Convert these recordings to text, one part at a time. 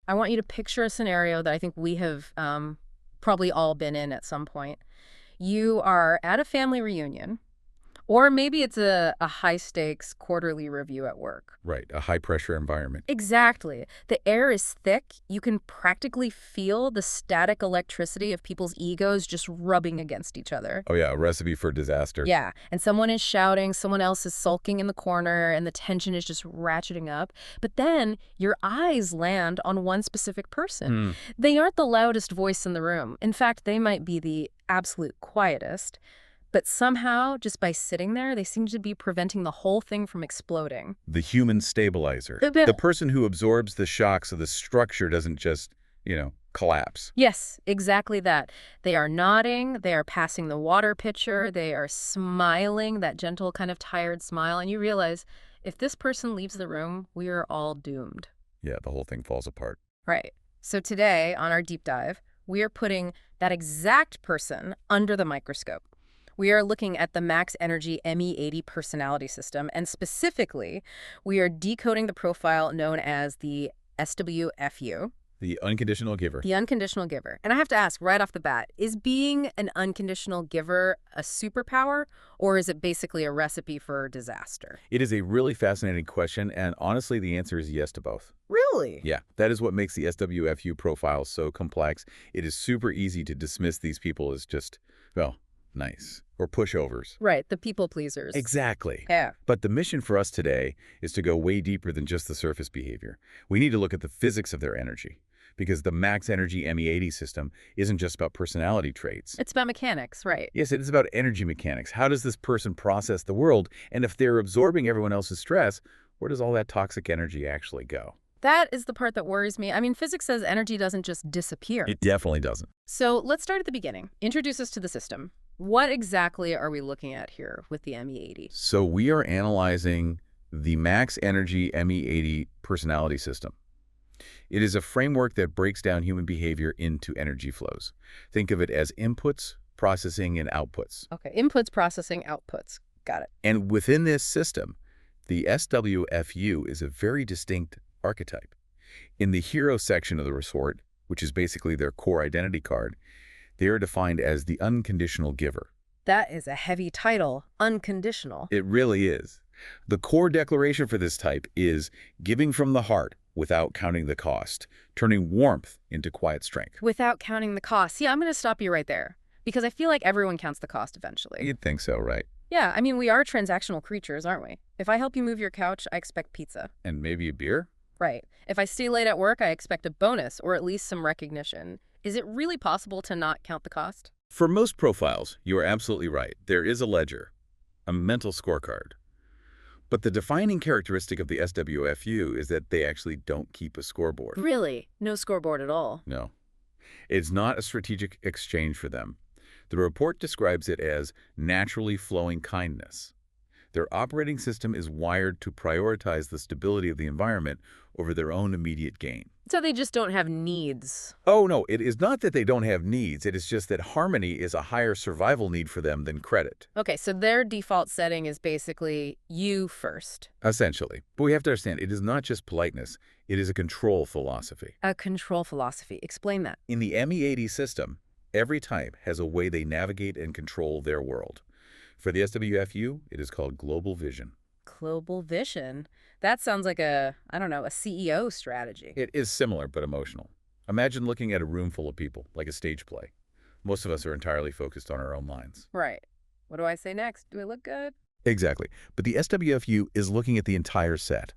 I want you to picture a scenario that I think we have probably all been in at some point. You are at a family reunion, or maybe it's a high-stakes quarterly review at work. Right, a high-pressure environment. Exactly. The air is thick. You can practically feel the static electricity of people's egos just rubbing against each other. Oh yeah, a recipe for disaster. Yeah, and someone is shouting, someone else is sulking in the corner, and the tension is just ratcheting up. But then your eyes land on one specific person. They aren't the loudest voice in the room. In fact, they might be the absolute quietest. But somehow, just by sitting there, they seem to be preventing the whole thing from exploding. The human stabilizer. The person who absorbs the shock so the structure doesn't just, collapse. Yes, exactly that. They are nodding, they are passing the water pitcher, they are smiling, that gentle kind of tired smile, and you realize if this person leaves the room, we are all doomed. Yeah, the whole thing falls apart. Right. So today, on our deep dive, we are putting that exact person under the microscope. We are looking at the max energy ME80 personality system, and specifically, we are decoding the profile known as the SWFU. The unconditional giver. The unconditional giver. And I have to ask right off the bat, is being an unconditional giver a superpower, or is it basically a recipe for disaster? It is a really fascinating question, and honestly, the answer is yes to both. Really? Yeah, that is what makes the SWFU profile so complex. It is super easy to dismiss these people as just, well, nice, or pushovers. Right, the people pleasers. Exactly. Yeah. But the mission for us today is to go way deeper than just the surface behavior. We need to look at the physics of their energy, because the max energy ME80 system isn't just about personality traits. It's about mechanics, right? Yes, it is about energy mechanics. How does this person process the world? And if they're absorbing everyone else's stress, where does all that toxic energy actually go? That is the part that worries me. I mean, physics says energy doesn't just disappear. It definitely doesn't. So let's start at the beginning. Introduce us to the system. What exactly are we looking at here with the ME80? So we are analyzing the max energy ME80 personality system. It is a framework that breaks down human behavior into energy flows. Think of it as inputs, processing, and outputs. Okay, inputs, processing, outputs. Got it. And within this system, the SWFU is a very distinct archetype. In the hero section of the resort, which is basically their core identity card, they are defined as the unconditional giver. That is a heavy title, unconditional. It really is. The core declaration for this type is giving from the heart without counting the cost, turning warmth into quiet strength. Without counting the cost. See, I'm going to stop you right there, because I feel like everyone counts the cost eventually. You'd think so, right? Yeah, I mean, we are transactional creatures, aren't we? If I help you move your couch, I expect pizza. And maybe a beer? Right. If I stay late at work, I expect a bonus, or at least some recognition. Is it really possible to not count the cost? For most profiles, you are absolutely right. There is a ledger, a mental scorecard. But the defining characteristic of the SWFU is that they actually don't keep a scoreboard. Really? No scoreboard at all? No. It's not a strategic exchange for them. The report describes it as naturally flowing kindness. Their operating system is wired to prioritize the stability of the environment over their own immediate gain. So they just don't have needs. Oh, no, it is not that they don't have needs. It is just that harmony is a higher survival need for them than credit. Okay, so their default setting is basically you first. Essentially. But we have to understand, it is not just politeness. It is a control philosophy. A control philosophy. Explain that. In the ME80 system, every type has a way they navigate and control their world. For the SWFU, it is called global vision. Global vision? That sounds like a CEO strategy. It is similar, but emotional. Imagine looking at a room full of people, like a stage play. Most of us are entirely focused on our own lines. Right. What do I say next? Do I look good? Exactly. But the SWFU is looking at the entire set.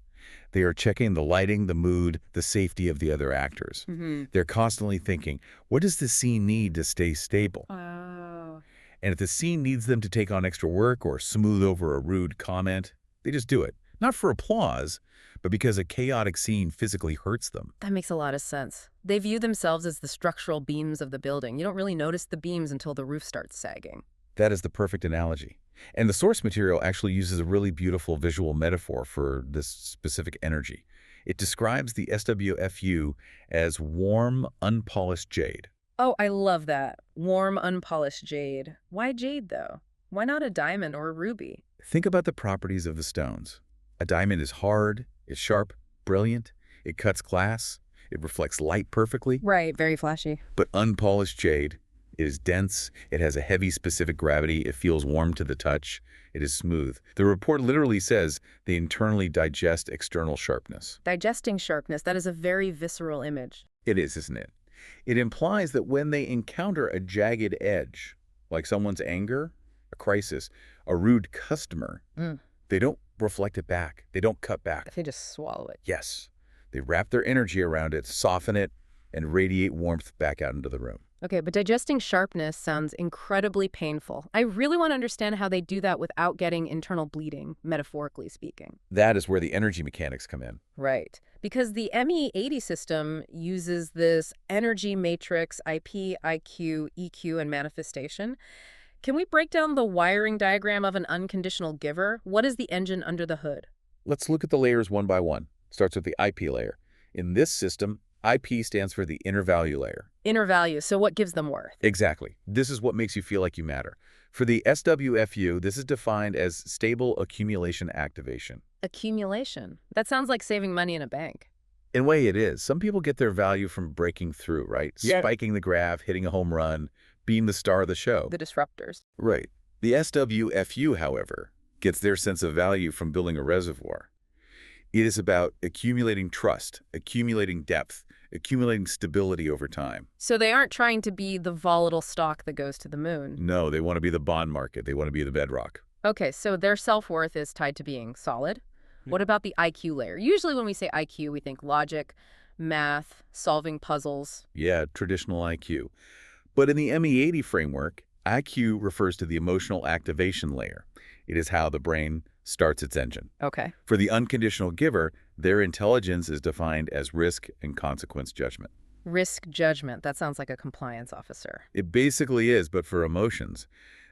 They are checking the lighting, the mood, the safety of the other actors. They're constantly thinking, what does the scene need to stay stable? Oh. And if the scene needs them to take on extra work or smooth over a rude comment, they just do it. Not for applause, but because a chaotic scene physically hurts them. That makes a lot of sense. They view themselves as the structural beams of the building. You don't really notice the beams until the roof starts sagging. That is the perfect analogy. And the source material actually uses a really beautiful visual metaphor for this specific energy. It describes the SWFU as warm, unpolished jade. Oh, I love that. Warm, unpolished jade. Why jade, though? Why not a diamond or a ruby? Think about the properties of the stones. A diamond is hard, it's sharp, brilliant, it cuts glass. It reflects light perfectly, Right, very flashy. but unpolished jade. It is dense, it has a heavy specific gravity, it feels warm to the touch, it is smooth. The report literally says they internally digest external sharpness. Digesting sharpness, that is a very visceral image. It is, isn't it? It implies that when they encounter a jagged edge, like someone's anger, a crisis, a rude customer, they don't reflect it back. They don't cut back. They just swallow it. Yes. They wrap their energy around it, soften it, and radiate warmth back out into the room. Okay, but digesting sharpness sounds incredibly painful. I really want to understand how they do that without getting internal bleeding, metaphorically speaking. That is where the energy mechanics come in. Right. Because the ME80 system uses this energy matrix, IP, IQ, EQ, and manifestation. Can we break down the wiring diagram of an unconditional giver? What is the engine under the hood? Let's look at the layers one by one. Starts with the IP layer. In this system, IP stands for the inner value layer. Inner value, so what gives them worth? Exactly. This is what makes you feel like you matter. For the SWFU, this is defined as stable accumulation activation. Accumulation. That sounds like saving money in a bank. In a way, it is. Some people get their value from breaking through, right? Yeah. Spiking the graph, hitting a home run, being the star of the show. The disruptors. Right. The SWFU, however, gets their sense of value from building a reservoir. It is about accumulating trust, accumulating depth, accumulating stability over time. So they aren't trying to be the volatile stock that goes to the moon. No, they want to be the bond market. They want to be the bedrock. Okay, so their self-worth is tied to being solid. What about the IQ layer? Usually when we say IQ, we think logic, math, solving puzzles. Yeah, traditional IQ. But in the ME80 framework, IQ refers to the emotional activation layer. It is how the brain starts its engine. Okay. For the unconditional giver, their intelligence is defined as risk and consequence judgment. Risk judgment. That sounds like a compliance officer. It basically is, but for emotions.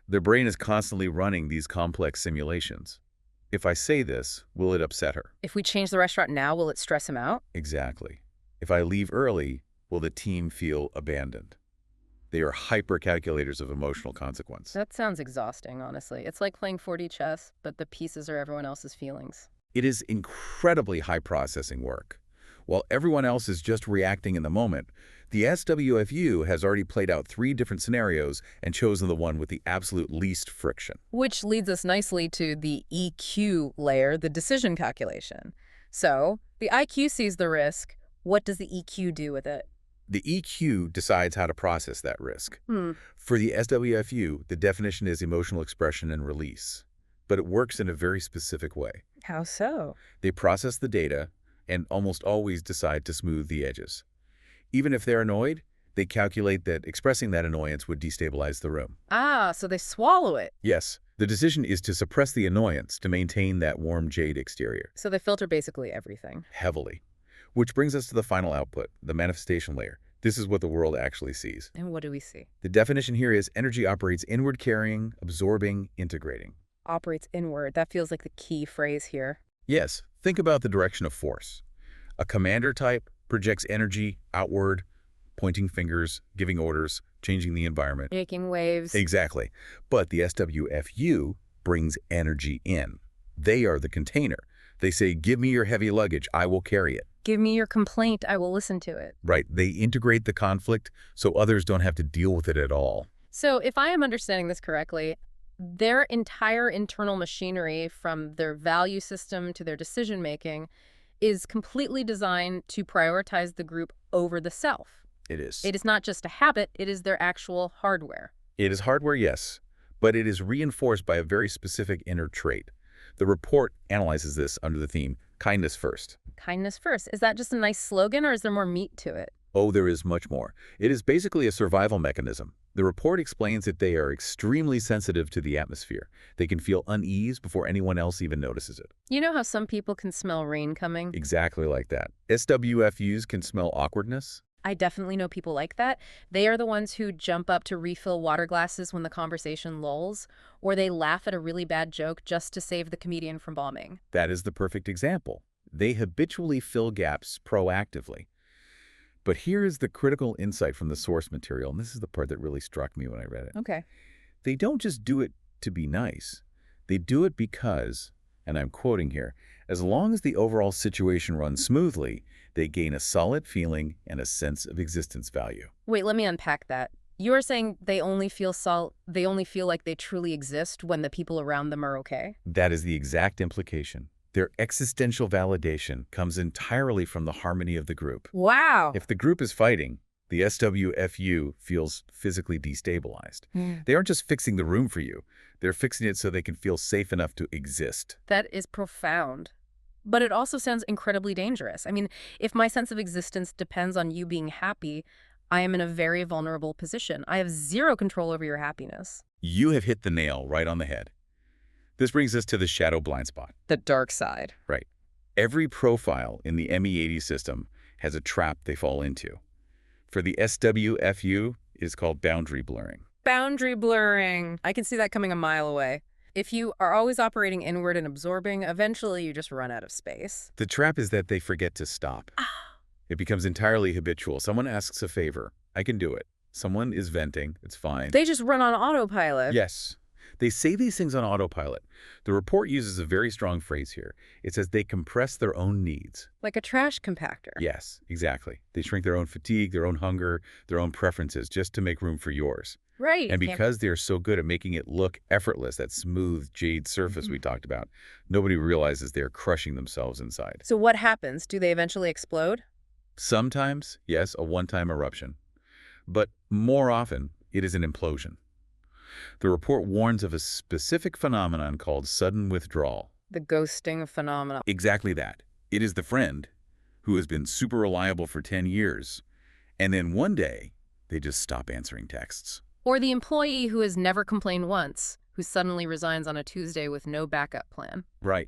Their brain is constantly running these complex simulations. If I say this, will it upset her? If we change the restaurant now, will it stress him out? Exactly. If I leave early, will the team feel abandoned? They are hyper-calculators of emotional consequence. That sounds exhausting, honestly. It's like playing 4D chess, but the pieces are everyone else's feelings. It is incredibly high processing work. While everyone else is just reacting in the moment, the SWFU has already played out 3 different scenarios and chosen the one with the absolute least friction. Which leads us nicely to the EQ layer, the decision calculation. So, the IQ sees the risk. What does the EQ do with it? The EQ decides how to process that risk. For the SWFU, the definition is emotional expression and release. But it works in a very specific way. How so? They process the data and almost always decide to smooth the edges. Even if they're annoyed, they calculate that expressing that annoyance would destabilize the room. Ah, so they swallow it. Yes, the decision is to suppress the annoyance to maintain that warm jade exterior. So they filter basically everything. Heavily. Which brings us to the final output, the manifestation layer. This is what the world actually sees. And what do we see? The definition here is energy operates inward carrying, absorbing, integrating. Operates inward. That feels like the key phrase here. Yes, think about the direction of force. A commander type projects energy outward, pointing fingers, giving orders, changing the environment. Making waves. Exactly. But the SWFU brings energy in. They are the container. They say, give me your heavy luggage, I will carry it. Give me your complaint, I will listen to it. Right. They integrate the conflict so others don't have to deal with it at all. So if I am understanding this correctly, their entire internal machinery, from their value system to their decision-making, is completely designed to prioritize the group over the self. It is. It is not just a habit, it is their actual hardware. It is hardware, yes, but it is reinforced by a very specific inner trait. The report analyzes this under the theme, kindness first. Kindness first. Is that just a nice slogan, or is there more meat to it? Oh, there is much more. It is basically a survival mechanism. The report explains that they are extremely sensitive to the atmosphere. They can feel unease before anyone else even notices it. You know how some people can smell rain coming? Exactly like that. SWFUs can smell awkwardness. I definitely know people like that. They are the ones who jump up to refill water glasses when the conversation lulls, or they laugh at a really bad joke just to save the comedian from bombing. That is the perfect example. They habitually fill gaps proactively. But here is the critical insight from the source material, and this is the part that really struck me when I read it. Okay. They don't just do it to be nice. They do it because, And I'm quoting here, as long as the overall situation runs smoothly, they gain a solid feeling and a sense of existence value. Wait, let me unpack that. You're saying they only feel like they truly exist when the people around them are okay? That is the exact implication. Their existential validation comes entirely from the harmony of the group. Wow. If the group is fighting, the SWFU feels physically destabilized. They aren't just fixing the room for you. They're fixing it so they can feel safe enough to exist. That is profound. But it also sounds incredibly dangerous. I mean, if my sense of existence depends on you being happy, I am in a very vulnerable position. I have zero control over your happiness. You have hit the nail right on the head. This brings us to the shadow blind spot. The dark side. Right. Every profile in the ME80 system has a trap they fall into. For the SWFU, it is called boundary blurring. Boundary blurring. I can see that coming a mile away. If you are always operating inward and absorbing, eventually you just run out of space. The trap is that they forget to stop. It becomes entirely habitual. Someone asks a favor. I can do it. Someone is venting. It's fine. They just run on autopilot. Yes. They say these things on autopilot. The report uses a very strong phrase here. It says they compress their own needs. Like a trash compactor. Yes, exactly. They shrink their own fatigue, their own hunger, their own preferences just to make room for yours. Right. And because they're so good at making it look effortless, that smooth jade surface we talked about, nobody realizes they're crushing themselves inside. So what happens? Do they eventually explode? Sometimes, yes, a one-time eruption. But more often, it is an implosion. The report warns of a specific phenomenon called sudden withdrawal. The ghosting phenomenon. Exactly that. It is the friend who has been super reliable for 10 years, and then one day, they just stop answering texts. Or the employee who has never complained once, who suddenly resigns on a Tuesday with no backup plan. Right.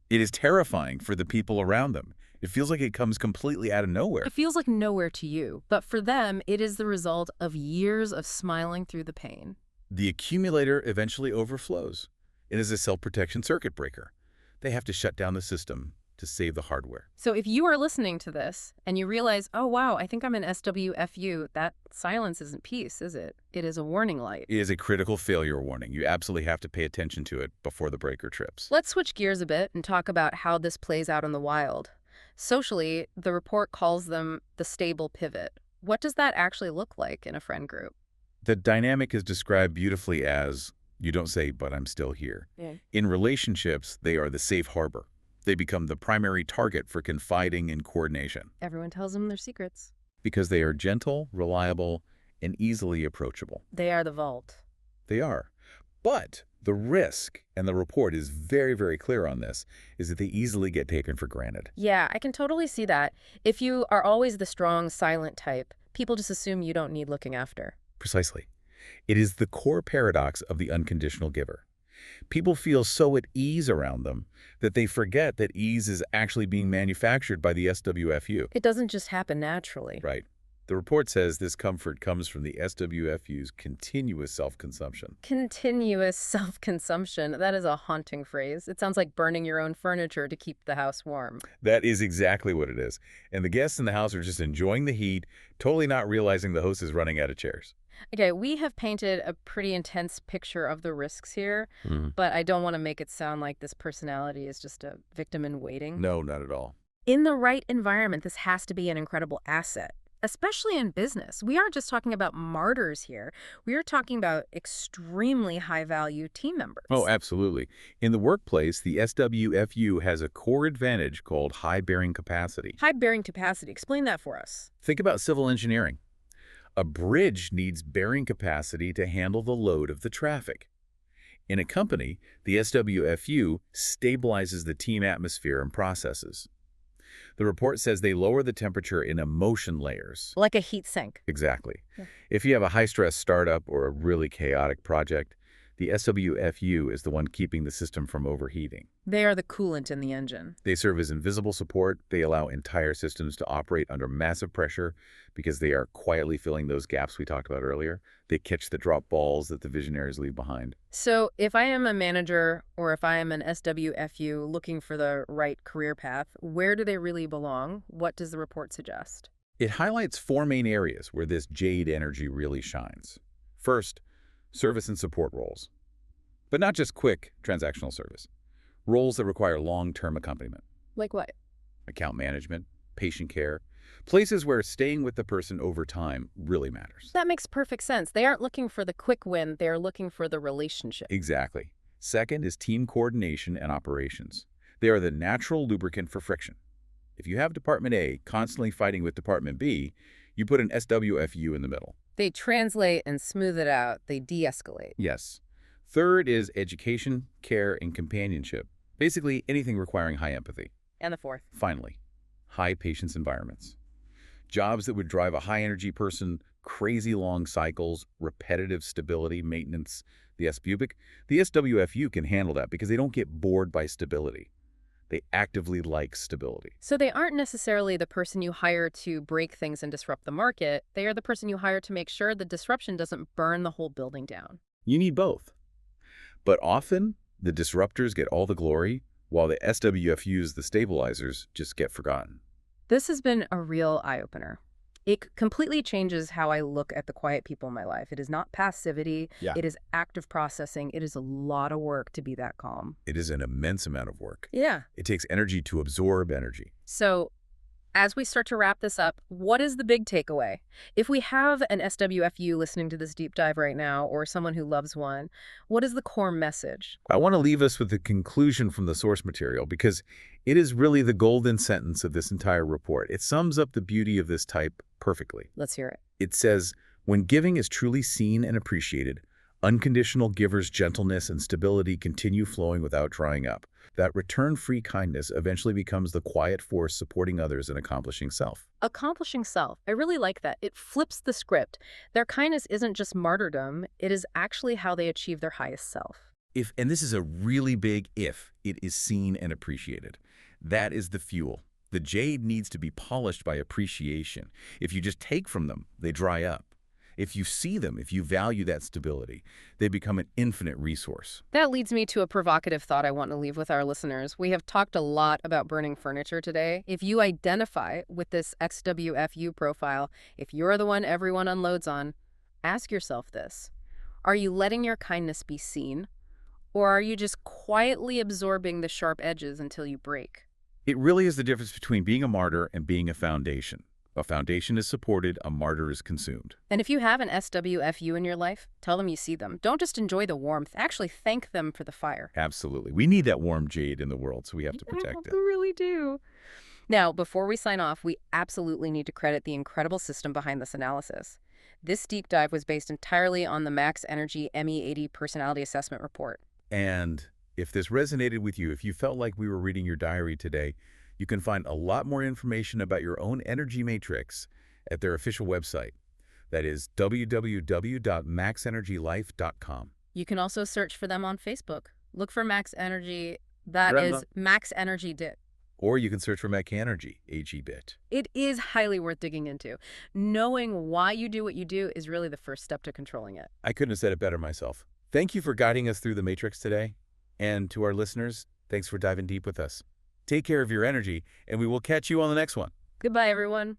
It is terrifying for the people around them. It feels like it comes completely out of nowhere. It feels like nowhere to you, but for them, it is the result of years of smiling through the pain. The accumulator eventually overflows. It is a self-protection circuit breaker. They have to shut down the system to save the hardware. So if you are listening to this and you realize, oh, wow, I think I'm an SWFU, that silence isn't peace, is it? It is a warning light. It is a critical failure warning. You absolutely have to pay attention to it before the breaker trips. Let's switch gears a bit and talk about how this plays out in the wild. Socially, the report calls them the stable pivot. What does that actually look like in a friend group? The dynamic is described beautifully as, you don't say, but I'm still here. Yeah. In relationships, they are the safe harbor. They become the primary target for confiding and coordination. Everyone tells them their secrets. Because they are gentle, reliable, and easily approachable. They are the vault. They are. But the risk, and the report is very, very clear on this, is that they easily get taken for granted. Yeah, I can totally see that. If you are always the strong, silent type, people just assume you don't need looking after. Precisely. It is the core paradox of the unconditional giver. People feel so at ease around them that they forget that ease is actually being manufactured by the SWFU. It doesn't just happen naturally. Right. The report says this comfort comes from the SWFU's continuous self-consumption. Continuous self-consumption. That is a haunting phrase. It sounds like burning your own furniture to keep the house warm. That is exactly what it is. And the guests in the house are just enjoying the heat, totally not realizing the host is running out of chairs. Okay, we have painted a pretty intense picture of the risks here, but I don't want to make it sound like this personality is just a victim in waiting. No, not at all. In the right environment, this has to be an incredible asset, especially in business. We aren't just talking about martyrs here. We are talking about extremely high-value team members. Oh, absolutely. In the workplace, the SWFU has a core advantage called high bearing capacity. High bearing capacity. Explain that for us. Think about civil engineering. A bridge needs bearing capacity to handle the load of the traffic. In a company, the SWFU stabilizes the team atmosphere and processes. The report says they lower the temperature in emotion layers. Like a heat sink. Exactly. Yeah. If you have a high-stress startup or a really chaotic project, the SWFU is the one keeping the system from overheating. They are the coolant in the engine. They serve as invisible support. They allow entire systems to operate under massive pressure because they are quietly filling those gaps we talked about earlier. They catch the drop balls that the visionaries leave behind. So if I am a manager or if I am an SWFU looking for the right career path, where do they really belong? What does the report suggest? It highlights 4 main areas where this jade energy really shines. First, service and support roles. But not just quick transactional service. Roles that require long-term accompaniment, Like what? account management, patient care, places where staying with the person over time really matters. That makes perfect sense. They aren't looking for the quick win, they're looking for the relationship. Exactly. Second is team coordination and operations. They are the natural lubricant for friction. If you have Department A constantly fighting with Department B, you put an SWFU in the middle. They translate and smooth it out, they de-escalate. Yes. Third is education, care, and companionship. Basically, anything requiring high empathy. And the fourth. Finally, high patience environments. Jobs that would drive a high-energy person, crazy long cycles, repetitive stability, maintenance. The SWFU can handle that because they don't get bored by stability. They actively like stability. So they aren't necessarily the person you hire to break things and disrupt the market. They are the person you hire to make sure the disruption doesn't burn the whole building down. You need both. But often, the disruptors get all the glory, while the SWFUs, the stabilizers, just get forgotten. This has been a real eye-opener. It completely changes how I look at the quiet people in my life. It is not passivity. Yeah. It is active processing. It is a lot of work to be that calm. It is an immense amount of work. Yeah. It takes energy to absorb energy. So as we start to wrap this up, what is the big takeaway? If we have an SWFU listening to this deep dive right now, or someone who loves one, what is the core message? I want to leave us with the conclusion from the source material because it is really the golden sentence of this entire report. It sums up the beauty of this type perfectly. Let's hear it. It says, when giving is truly seen and appreciated, unconditional givers' gentleness and stability continue flowing without drying up. That return-free kindness eventually becomes the quiet force supporting others and accomplishing self. Accomplishing self. I really like that. It flips the script. Their kindness isn't just martyrdom. It is actually how they achieve their highest self. If, and this is a really big if, it is seen and appreciated. That is the fuel. The jade needs to be polished by appreciation. If you just take from them, they dry up. If you see them, if you value that stability, they become an infinite resource. That leads me to a provocative thought I want to leave with our listeners. We have talked a lot about burning furniture today. If you identify with this SWFU profile, if you're the one everyone unloads on, ask yourself this. Are you letting your kindness be seen? Or are you just quietly absorbing the sharp edges until you break? It really is the difference between being a martyr and being a foundation. A foundation is supported, a martyr is consumed. And if you have an SWFU in your life, tell them you see them. Don't just enjoy the warmth. Actually thank them for the fire. Absolutely. We need that warm jade in the world, so we have to protect it. We really do. Now, before we sign off, we absolutely need to credit the incredible system behind this analysis. This deep dive was based entirely on the Max Energy ME80 Personality Assessment Report. And if this resonated with you, if you felt like we were reading your diary today, you can find a lot more information about your own energy matrix at their official website. That is www.maxenergylife.com. You can also search for them on Facebook. Look for Max Energy. That is Max Energy DIT. Or you can search for Mech Energy, HE-BIT. It is highly worth digging into. Knowing why you do what you do is really the first step to controlling it. I couldn't have said it better myself. Thank you for guiding us through the matrix today. And to our listeners, thanks for diving deep with us. Take care of your energy, and we will catch you on the next one. Goodbye, everyone.